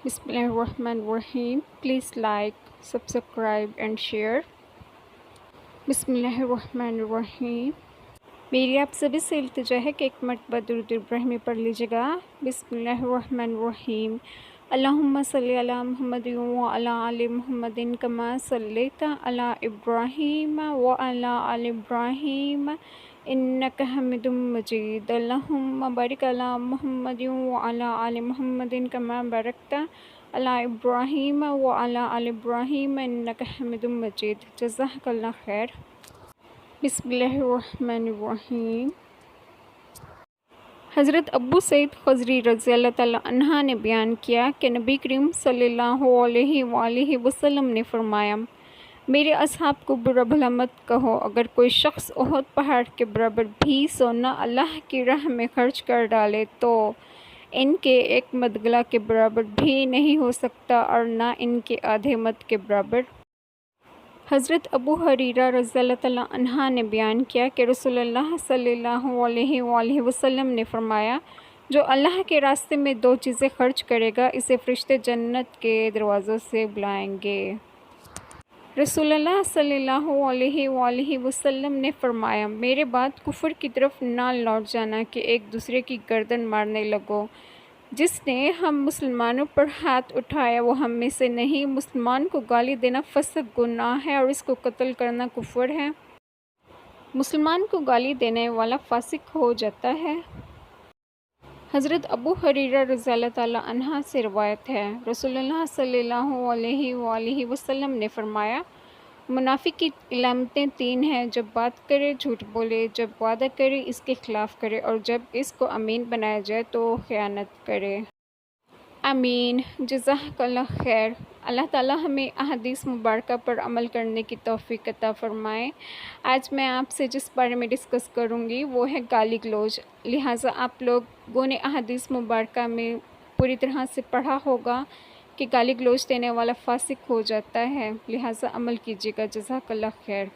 Bismillahirrahmanirrahim. Please like, subscribe and share. बिस्मिल्लाहिर्रहमानिर्रहीम। मेरी आप सभी से इल्तिजा है कि एक मरतबा दुरूद इब्राहिमी पढ़ लीजिएगा। बिस्मिल्लाहिर्रहमानिर्रहीम। अल्लाहुम्मा सल्ली अला मुहम्मदिन व अला आलि मुहम्मदिन कमा सल्लैता अला इब्राहीम व अला आलि इब्राहीम इन्नका हमीदुम मजीद। अल्लाहुम्मा बारिक अला मुहम्मदिन व अला आलि मुहम्मदिन कमा बारकता अला इब्राहीम व अला आलि इब्राहीम इन्नका हमीदुम मजीद। जज़ाकल्लाह खैर। बिस्मिल्लाहिर्रहमानिर्रहीम। हज़रत अबू सईद ख़ज़री रज़ियल्लाहु तआला अन्हा ने बयान किया कि नबी करीम सल्लल्लाहु अलैहि वसल्लम ने फरमाया, मेरे असहाब को बुरा भला मत कहो। अगर कोई शख्स उहद पहाड़ के बराबर भी सोना अल्लाह की राह में खर्च कर डाले तो इनके एक मदगला के बराबर भी नहीं हो सकता और ना इनके आधे मद के बराबर। हज़रत अबू हुरैरा रज़ियल्लाहु तआला अन्हा ने बयान किया कि रसूलुल्लाह सल्लल्लाहु अलैहि वसल्लम ने फरमाया, जो अल्लाह के रास्ते में दो चीज़ें खर्च करेगा इसे फ़रिश्ते जन्नत के दरवाज़ों से बुलाएंगे। रसूलुल्लाह सल्लल्लाहु अलैहि वसल्लम ने फरमाया, मेरे बाद कुफ्र की तरफ ना लौट जाना कि एक दूसरे की गर्दन मारने लगो। जिसने हम मुसलमानों पर हाथ उठाया वो हम में से नहीं। मुसलमान को गाली देना फसक गुनाह है और इसको कत्ल करना कुफ्र है। मुसलमान को गाली देने वाला फासिक हो जाता है। हज़रत अबू हुरैरा रज़ियल्लाहु तआला अन्हा से रवायत है, रसूलुल्लाह सल्लल्लाहु अलैहि वसल्लम ने फरमाया, मुनाफिक की इलामतें तीन हैं, जब बात करे झूठ बोले, जब वादा करे इसके खिलाफ करे और जब इसको अमीन बनाया जाए तो ख़यानत करे। आमीन। जज़ाकल्लाह खैर। अल्लाह ताला हमें अहादीस मुबारका पर अमल करने की तौफ़ीक़ अता फ़रमाए। आज मैं आपसे जिस बारे में डिस्कस करूँगी वो है गाली गलौज। लिहाजा आप लोगों ने अहादीस मुबारका में पूरी तरह से पढ़ा होगा कि गाली गलौज देने वाला फासिक हो जाता है, लिहाजा अमल कीजिएगा। जज़ाकल्लाह खैर।